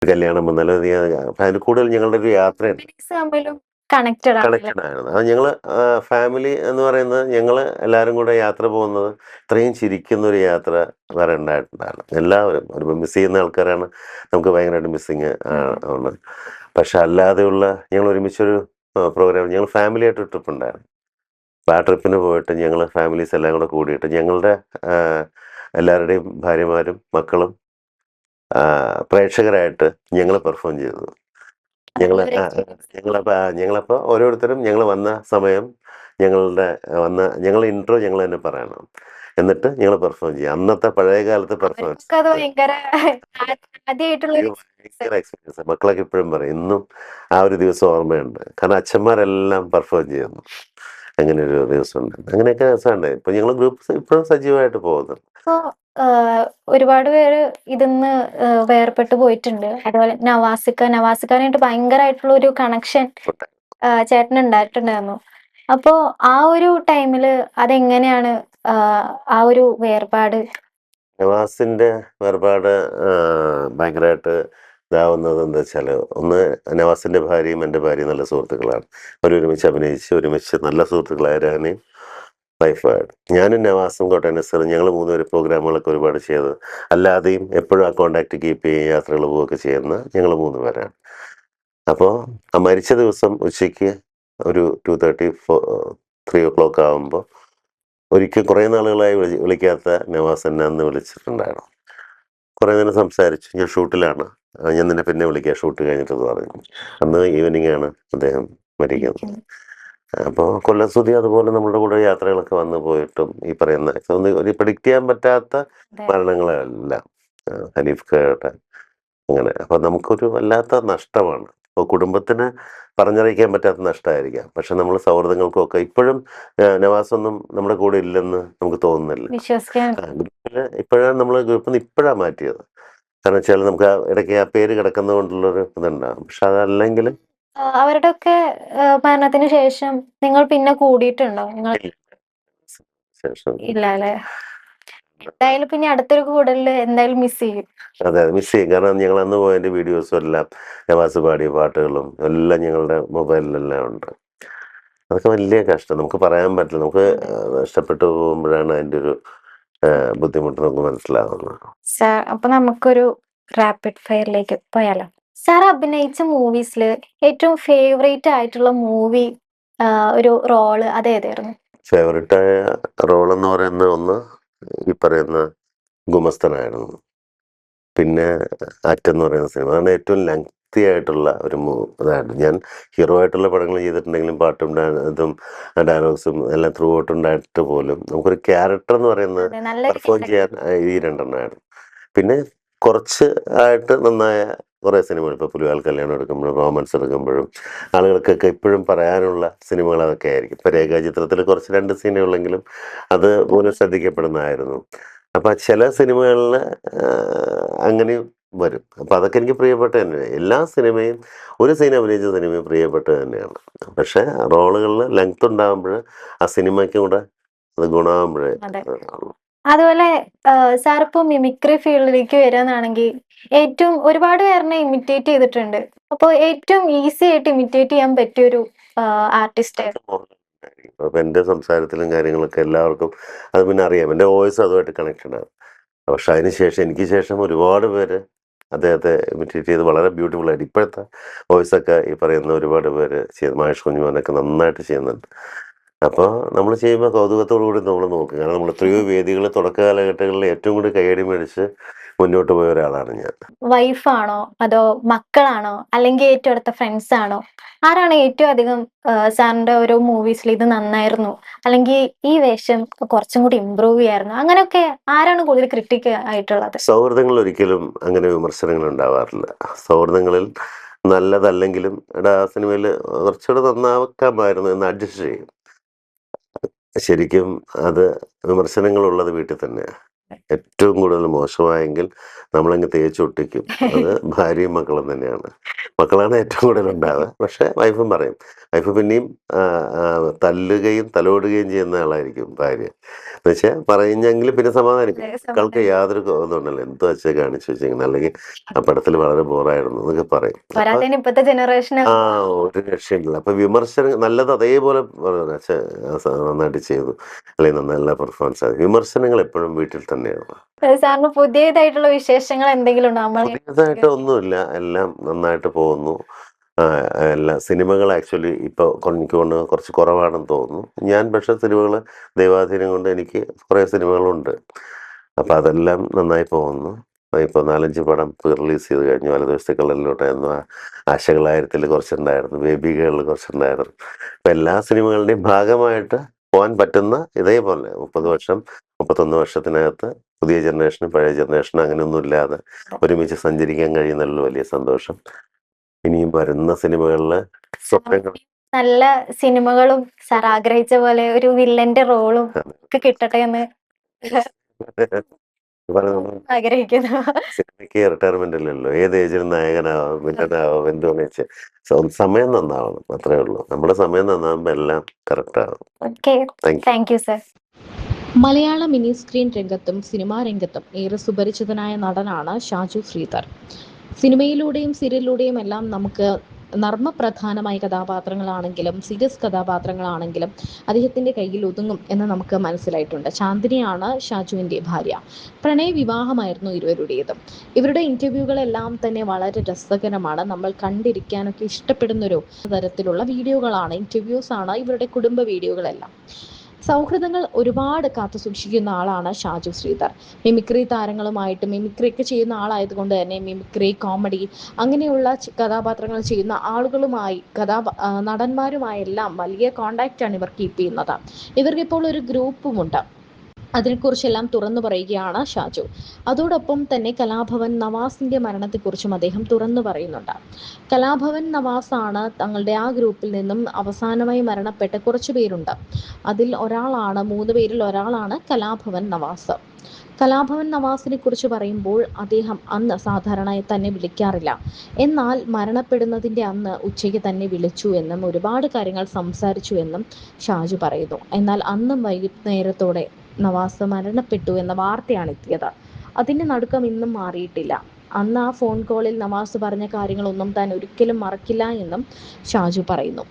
കല്യാണം വന്നാലും അതിൽ കൂടുതൽ ഞങ്ങളുടെ ഒരു യാത്രയാണ്. ഫാമിലീസ് തമ്മിലും കണക്റ്റഡ് ആണല്ലേ? കണക്റ്റഡ് ആയിരുന്നു. അത് ഞങ്ങൾ ഫാമിലി എന്ന് പറയുന്നത് ഞങ്ങൾ എല്ലാവരും കൂടെ യാത്ര പോകുന്നത് ഇത്രയും ചിരിക്കുന്നൊരു യാത്ര വേറെ ഉണ്ടായിട്ടുണ്ടായിരുന്നു. എല്ലാവരും ഒരു മിസ് ചെയ്യുന്ന ആൾക്കാരാണ് നമുക്ക് ഭയങ്കരമായിട്ട് മിസ്സിങ് അതെ. ഉള്ളത്. പക്ഷെ അല്ലാതെയുള്ള ഞങ്ങൾ ഒരുമിച്ചൊരു പ്രോഗ്രാം ഞങ്ങൾ ഫാമിലിയായിട്ട് ട്രിപ്പ് ഉണ്ടായിരുന്നു. അപ്പോൾ ആ ട്രിപ്പിന് പോയിട്ട് ഞങ്ങൾ ഫാമിലീസ് എല്ലാം കൂടെ കൂടിയിട്ട് ഞങ്ങളുടെ എല്ലാവരുടെയും ഭാര്യമാരും മക്കളും പ്രേക്ഷകരായിട്ട് ഞങ്ങൾ പെർഫോം ചെയ്തത്. ഞങ്ങൾ നല്ലൊരു എക്സ്പീരിയൻസ്. ഞങ്ങളപ്പോൾ ഓരോരുത്തരും ഞങ്ങൾ വന്ന സമയം ഞങ്ങൾ ഇൻട്രോ ഞങ്ങൾ തന്നെ പറയണം. എന്നിട്ട് ഞങ്ങൾ പെർഫോം ചെയ്യും. അന്നത്തെ പഴയ കാലത്തെ പെർഫോമൻസ് അവർക്കൊക്കെ അത് ഭയങ്കര ആദ്യമായിട്ടുള്ള ഒരു എക്സ്പീരിയൻസ്. ഭയങ്കര എക്സ്പീരിയൻസ്. മക്കളൊക്കെ ഇപ്പോഴും പറയും. ഇന്നും ആ ഒരു ദിവസം ഓർമ്മയുണ്ട്. കാരണം അച്ഛന്മാരെല്ലാം പെർഫോം ചെയ്യുന്നു. അങ്ങനെ ഒരു ദിവസമുണ്ട്. അങ്ങനെയൊക്കെ രസമുണ്ട്. ഇപ്പം ഞങ്ങൾ ഗ്രൂപ്പ് ഇപ്പോഴും സജീവമായിട്ട് പോകുന്നുണ്ട്. ഇപ്പോ ഒരുപാട് പേര് ഇതിന്ന് വേർപെട്ട് പോയിട്ടുണ്ട്. അതുപോലെ നവാസിക്കാനായിട്ട് ഭയങ്കരമായിട്ടുള്ള ഒരു കണക്ഷൻ ചേട്ടന് ഉണ്ടായിട്ടുണ്ടായിരുന്നു. അപ്പോ ആ ഒരു ടൈമില് അതെങ്ങനെയാണ് ആ ഒരു വേർപാട്? നവാസിന്റെ വേർപാട് ഭയങ്കരമായിട്ട് ഇതാവുന്നത് എന്താ വെച്ചാൽ, ഒന്ന് നവാസിന്റെ ഭാര്യയും എൻ്റെ ഭാര്യയും നല്ല സുഹൃത്തുക്കളാണ്. അവരൊരുമിച്ച് അഭിനയിച്ച് ഒരുമിച്ച് നല്ല സുഹൃത്തുക്കളായ രഹനയും വൈഫായിട്ട്. ഞാനും നവാസും കോട്ടയം നസറും ഞങ്ങൾ മൂന്നുപേര് പ്രോഗ്രാമുകളൊക്കെ ഒരുപാട് ചെയ്ത് അല്ലാതെയും എപ്പോഴും ആ കോണ്ടാക്ട് കീപ്പ് ചെയ്യുകയും യാത്രകൾ പോവുകയൊക്കെ ചെയ്യുന്ന ഞങ്ങൾ മൂന്ന് പേരാണ്. അപ്പോൾ ആ മരിച്ച ദിവസം ഉച്ചയ്ക്ക് ഒരു 2:30 3 ആകുമ്പോൾ ഒരിക്കൽ കുറേ നാളുകളായി വിളിക്കാത്ത നവാസ് എന്നെ അന്ന് വിളിച്ചിട്ടുണ്ടായിരുന്നു. കുറേ നേരം സംസാരിച്ചു. ഞാൻ ഷൂട്ടിലാണ്. ഞാൻ നിന്നെ പിന്നെ വിളിക്കാം ഷൂട്ട് കഴിഞ്ഞിട്ടെന്ന് പറഞ്ഞു. അന്ന് ഈവനിംഗ് ആണ് അദ്ദേഹം മരിക്കുന്നത്. അപ്പോൾ കൊല്ലസ്തുതി അതുപോലെ നമ്മളുടെ കൂടെ യാത്രകളൊക്കെ വന്നു പോയിട്ടും ഈ പറയുന്ന ഒരു പ്രെഡിക്റ്റ് ചെയ്യാൻ പറ്റാത്ത അതെ. മരണങ്ങളെല്ലാം ഹനീഫ് ഖയുടെ അങ്ങനെ. അപ്പോൾ നമുക്കൊരു വല്ലാത്ത നഷ്ടമാണ്. ഇപ്പോൾ കുടുംബത്തിന് പറഞ്ഞറിയിക്കാൻ പറ്റാത്ത നഷ്ടമായിരിക്കാം. പക്ഷെ നമ്മൾ സൗഹൃദങ്ങൾക്കൊക്കെ ഇപ്പോഴും നവാസൊന്നും നമ്മുടെ കൂടെ ഇല്ലെന്ന് നമുക്ക് തോന്നുന്നില്ല. വിശ്വസിക്കാൻ ഗ്രൂപ്പിൽ ഇപ്പോഴാണ് നമ്മൾ ഗ്രൂപ്പിൽ നിന്ന് ഇപ്പോഴാണ് മാറ്റിയത്. കാരണം വെച്ചാൽ നമുക്ക് ഇടയ്ക്ക് ആ പേര് കിടക്കുന്നത് കൊണ്ടുള്ളൊരു ഇതുണ്ടാകും. പക്ഷെ അതല്ലെങ്കിൽ അവരുടെയൊക്കെ മരണത്തിന് ശേഷം നിങ്ങൾ പിന്നെ കൂടിയിട്ടുണ്ടോ? നിങ്ങൾ ശേഷം ഇല്ല അല്ലേ? എന്തായാലും പിന്നെ അടുത്തൊരു കൂടലില് എന്തായാലും മിസ് ചെയ്യും. അതെ മിസ് ചെയ്യും. കാരണം ഞങ്ങൾ അന്ന് പോയതിൻ്റെ വീഡിയോസും എല്ലാം നവാസ് പാടിയ പാട്ടുകളും എല്ലാം ഞങ്ങളുടെ മൊബൈലിലെല്ലാം ഉണ്ട്. അതൊക്കെ വലിയ കഷ്ടം. നമുക്ക് പറയാൻ പറ്റില്ല. നമുക്ക് നഷ്ടപ്പെട്ടു പോകുമ്പോഴാണ് അതിൻ്റെ ഒരു ബുദ്ധിമുട്ട് നമുക്ക് മനസ്സിലാവുന്നത്. സാർ അപ്പൊ നമുക്കൊരു റാപ്പിഡ് ഫയറിലേക്ക് പോയാലോ? സാർ അഭിനയിച്ച മൂവീസില് ഏറ്റവും ഫേവറേറ്റ് ആയിട്ടുള്ള മൂവി ഒരു റോള് അതേതായിരുന്നു? ഫേവറേറ്റായ റോളെന്ന് പറയുന്ന ഒന്ന് ഈ പറയുന്ന ഗുമസ്തനായിരുന്നു. പിന്നെ ആറ്റെന്ന് പറയുന്ന സിനിമ. അതാണ് ഏറ്റവും ലെങ്തി ആയിട്ടുള്ള ഒരു ഇതായിരുന്നു. ഞാൻ ഹീറോ ആയിട്ടുള്ള പടങ്ങൾ ചെയ്തിട്ടുണ്ടെങ്കിലും പാട്ടും ഇതും ഡയലോഗ്സും എല്ലാം ത്രൂ ഔട്ട് ഉണ്ടായിട്ട് പോലും നമുക്കൊരു ക്യാരക്ടർ എന്ന് പറയുന്നത് അതെ, നല്ലൊരു പെർഫോം ചെയ്യാൻ ഈ രണ്ടെണ്ണമായിരുന്നു. പിന്നെ കുറച്ച് ആയിട്ട് നന്നായ കുറേ സിനിമകൾ ഇപ്പോൾ പുലിവാൽ കല്യാണം എടുക്കുമ്പോഴും റോമൻസ് എടുക്കുമ്പോഴും ആളുകൾക്കൊക്കെ ഇപ്പോഴും പറയാനുള്ള സിനിമകൾ അതൊക്കെ ആയിരിക്കും. ഇപ്പോൾ രേഖാചിത്രത്തിൽ കുറച്ച് 2 സീനുകളെങ്കിലും അത് പോലും ശ്രദ്ധിക്കപ്പെടുന്നതായിരുന്നു. അപ്പം ചില സിനിമകളിൽ അങ്ങനെയും വരും. അപ്പം അതൊക്കെ എനിക്ക് പ്രിയപ്പെട്ട തന്നെയാണ്. എല്ലാ സിനിമയും ഒരു സീൻ അഭിനയിച്ച സിനിമയും പ്രിയപ്പെട്ടത് തന്നെയാണ്. പക്ഷേ റോളുകളിൽ ലെങ്ത് ഉണ്ടാകുമ്പോൾ ആ സിനിമയ്ക്കും കൂടെ അത് ഗുണമാകുമ്പോഴേ അതെ. അതുപോലെ സാർ ഇപ്പൊ മിമിക്രി ഫീൽഡിലേക്ക് വരാന്നാണെങ്കിൽ ഏറ്റവും ഒരുപാട് പേരിനെ ഇമിറ്റേറ്റ് ചെയ്തിട്ടുണ്ട്. അപ്പൊ ഏറ്റവും ഈസി ആയിട്ട് ഇമിറ്റേറ്റ് ചെയ്യാൻ പറ്റിയൊരു ആർട്ടിസ്റ്റ് അപ്പം എൻ്റെ സംസാരത്തിലും കാര്യങ്ങളൊക്കെ എല്ലാവർക്കും അത് പിന്നെ അറിയാം. എൻ്റെ വോയിസ് അതുമായിട്ട് കണക്ഷനാണ്. പക്ഷെ അതിന് ശേഷം എനിക്ക് ശേഷം ഒരുപാട് പേര് അദ്ദേഹത്തെ ഇമിറ്റേറ്റ് ചെയ്ത് വളരെ ബ്യൂട്ടിഫുള്ളായിട്ട് ഇപ്പോഴത്തെ വോയിസൊക്കെ ഈ പറയുന്ന ഒരുപാട് പേര് ചെയ്ത് മഹേഷ് കുഞ്ഞുമോനൊക്കെ നന്നായിട്ട് ചെയ്യുന്നുണ്ട്. അപ്പോൾ നമ്മൾ ചെയ്യുമ്പോൾ കൗതുകത്തോടു കൂടി നമ്മൾ നോക്കും. കാരണം നമ്മൾ എത്രയോ വേദികൾ തുടക്ക കാലഘട്ടങ്ങളിൽ ഏറ്റവും കൂടുതൽ കയ്യടി മേടിച്ച് മുന്നോട്ട് പോയ ഒരാളാണ് ഞാൻ. വൈഫാണോ അതോ മക്കളാണോ അല്ലെങ്കിൽ ഏറ്റവും അടുത്ത ഫ്രണ്ട്സ് ആണോ? ആരാണ് ഏറ്റവും അധികം സാറിന്റെ ഓരോ മൂവീസിൽ ഇത് നന്നായിരുന്നു അല്ലെങ്കിൽ ഈ വേഷം കുറച്ചും കൂടി ഇമ്പ്രൂവ് ചെയ്യായിരുന്നു അങ്ങനെയൊക്കെ ആരാണ് കൂടുതൽ ക്രിട്ടിക് ആയിട്ടുള്ളത്? സൗഹൃദങ്ങളിൽ ഒരിക്കലും അങ്ങനെ വിമർശനങ്ങൾ ഉണ്ടാവാറില്ല. സൗഹൃദങ്ങളിൽ നല്ലതല്ലെങ്കിലും എടാ ആ സിനിമയിൽ കുറച്ചുകൂടെ നന്നാക്കാമായിരുന്നു എന്ന് അഡ്ജസ്റ്റ് ചെയ്യും. ശരിക്കും അത് വിമർശനങ്ങളുള്ളത് വീട്ടിൽ തന്നെയാണ്. ഏറ്റവും കൂടുതൽ മോശമായെങ്കിൽ നമ്മളങ്ങ് തേച്ചൊട്ടിക്കും. അത് ഭാര്യയും മക്കളും തന്നെയാണ്. മക്കളാണ് ഏറ്റവും കൂടുതൽ ഉണ്ടാവുക. പക്ഷേ വൈഫും പറയും. വൈഫ് പിന്നെയും തല്ലുകയും തലോടുകയും ചെയ്യുന്ന ആളായിരിക്കും ഭാര്യ. എന്നുവെച്ചാൽ പറഞ്ഞെങ്കിൽ പിന്നെ സമാധാനിക്കും. മക്കൾക്ക് യാതൊരു ഇതുണ്ടല്ലോ, എന്തോ അച്ഛൻ കാണിച്ചു വെച്ചേക്കുന്നത്, അല്ലെങ്കിൽ ആ പടത്തിൽ വളരെ ബോറായിരുന്നു എന്നൊക്കെ പറയും. അപ്പൊ പോരാത്തതിന് ഇപ്പത്തെ ജനറേഷന് ആ ഒരു രക്ഷയില്ല. അപ്പൊ വിമർശനം നല്ലത് അതേപോലെ പറയും, അച്ഛൻ നന്നായിട്ട് ചെയ്തു, അല്ലെങ്കിൽ നല്ല പെർഫോമൻസ് ആയി. വിമർശനങ്ങൾ എപ്പോഴും വീട്ടിൽ തന്നെയാണ്. സാറിന് പുതിയതായിട്ടുള്ള വിശേഷങ്ങൾ എന്തെങ്കിലും ഉണ്ടോ? പുതിയതായിട്ട് ഒന്നുമില്ല, എല്ലാം നന്നായിട്ട് പോകുന്നു. എല്ലാ സിനിമകൾ ആക്ച്വലി ഇപ്പോൾ എനിക്ക് തോന്നുന്നു കുറച്ച് കുറവാണെന്ന് തോന്നുന്നു. ഞാൻ പക്ഷേ സിനിമകൾ ദൈവാധീനം കൊണ്ട് എനിക്ക് കുറേ സിനിമകളുണ്ട്. അപ്പോൾ അതെല്ലാം നന്നായി പോകുന്നു. ഇപ്പോൾ 4-5 പടം റിലീസ് ചെയ്ത് കഴിഞ്ഞു. വലതുവശത്തെ കളറിലോട്ടായിരുന്നു, ആശകളായിരത്തിൽ കുറച്ചുണ്ടായിരുന്നു, ബേബി ഗേളിൽ കുറച്ചുണ്ടായിരുന്നു. അപ്പോൾ എല്ലാ സിനിമകളുടെയും ഭാഗമായിട്ട് പോകാൻ പറ്റുന്ന ഇതേപോലെ 30 വർഷം 31 വർഷത്തിനകത്ത് പുതിയ ജനറേഷനും പഴയ ജനറേഷനും അങ്ങനെയൊന്നും ഇല്ലാതെ ഒരുമിച്ച് സഞ്ചരിക്കാൻ കഴിയുന്നതിൽ വലിയ സന്തോഷം. ഇനിയും വരുന്ന സിനിമകളിൽ സ്വപ്നങ്ങൾ നല്ല സിനിമകളും സാർ ആഗ്രഹിച്ച പോലെ ഒരു വില്ലന്റെ റോളും ഒക്കെ കിട്ടട്ടെ എന്ന് ആഗ്രഹിക്കുന്നു. സിനിമയ്ക്ക് റിട്ടയർമെന്റ് ഇല്ലല്ലോ. ഏത് ഏജിലും നായകനാവാം, വില്ലനാവാം, എന്തുവാന്ന് വെച്ചാൽ സമയം നന്നാവണം, അത്രേ ഉള്ളൂ. നമ്മുടെ സമയം നന്നാവുമ്പോൾ എല്ലാം കറക്റ്റ് ആവും. Okay, thank you. Thank you sir. Malayala mini screen രംഗത്തും സിനിമാ രംഗത്തും ഏറെ സുപരിചിതനായ നടനാണ് ഷാജു ശ്രീധർ. സിനിമയിലൂടെയും സീരിയലിലൂടെയും എല്ലാം നമുക്ക് നർമ്മപ്രധാനമായ കഥാപാത്രങ്ങളാണെങ്കിലും സീരിയസ് കഥാപാത്രങ്ങളാണെങ്കിലും അദ്ദേഹത്തിൻ്റെ കയ്യിൽ ഒതുങ്ങും എന്ന് നമുക്ക് മനസ്സിലായിട്ടുണ്ട്. ചാന്ദിനിയാണ് ഷാജുവിൻ്റെ ഭാര്യ. പ്രണയവിവാഹമായിരുന്നു ഇരുവരുടേതും. ഇവരുടെ ഇൻ്റർവ്യൂകളെല്ലാം തന്നെ വളരെ രസകരമാണ്. നമ്മൾ കണ്ടിരിക്കാനൊക്കെ ഇഷ്ടപ്പെടുന്നൊരു തരത്തിലുള്ള വീഡിയോകളാണ്, ഇൻ്റർവ്യൂസാണ് ഇവരുടെ കുടുംബ വീഡിയോകളെല്ലാം. സൗഹൃദങ്ങൾ ഒരുപാട് കാത്തു സൂക്ഷിക്കുന്ന ആളാണ് ഷാജു ശ്രീധർ. മിമിക്രി താരങ്ങളുമായിട്ട് മിമിക്രിയൊക്കെ ചെയ്യുന്ന ആളായതുകൊണ്ട് തന്നെ മിമിക്രി, കോമഡി അങ്ങനെയുള്ള കഥാപാത്രങ്ങൾ ചെയ്യുന്ന ആളുകളുമായി നടന്മാരുമായെല്ലാം വലിയ കോണ്ടാക്റ്റാണ് ഇവർ കീപ്പ് ചെയ്യുന്നത്. ഇവർക്കിപ്പോൾ ഒരു ഗ്രൂപ്പുമുണ്ട്. അതിനെക്കുറിച്ചെല്ലാം തുറന്നു പറയുകയാണ് ഷാജു. അതോടൊപ്പം തന്നെ കലാഭവൻ നവാസിൻ്റെ മരണത്തെക്കുറിച്ചും അദ്ദേഹം തുറന്നു പറയുന്നുണ്ട്. കലാഭവൻ നവാസാണ് തങ്ങളുടെ ആ ഗ്രൂപ്പിൽ നിന്നും അവസാനമായി മരണപ്പെട്ട കുറച്ചു പേരുണ്ട്. അതിൽ ഒരാളാണ്, 3 പേരിൽ ഒരാളാണ് കലാഭവൻ നവാസ്. കലാഭവൻ നവാസിനെ കുറിച്ച് പറയുമ്പോൾ അദ്ദേഹം അന്ന് സാധാരണയായി തന്നെ വിളിക്കാറില്ല. എന്നാൽ മരണപ്പെടുന്നതിൻ്റെ അന്ന് ഉച്ചയ്ക്ക് തന്നെ വിളിച്ചു എന്നും ഒരുപാട് കാര്യങ്ങൾ സംസാരിച്ചു എന്നും ഷാജു പറയുന്നു. എന്നാൽ അന്നും വൈകുന്നേരത്തോടെ നവാസ് മരണപ്പെട്ടു എന്ന വാർത്തയാണ് എത്തിയത്. അതിൻ്റെ നടുക്കം ഇന്നും മാറിയിട്ടില്ല. അന്ന് ആ ഫോൺ കോളിൽ നവാസ് പറഞ്ഞ കാര്യങ്ങളൊന്നും താൻ ഒരിക്കലും മറക്കില്ല എന്നും ഷാജു പറയുന്നു.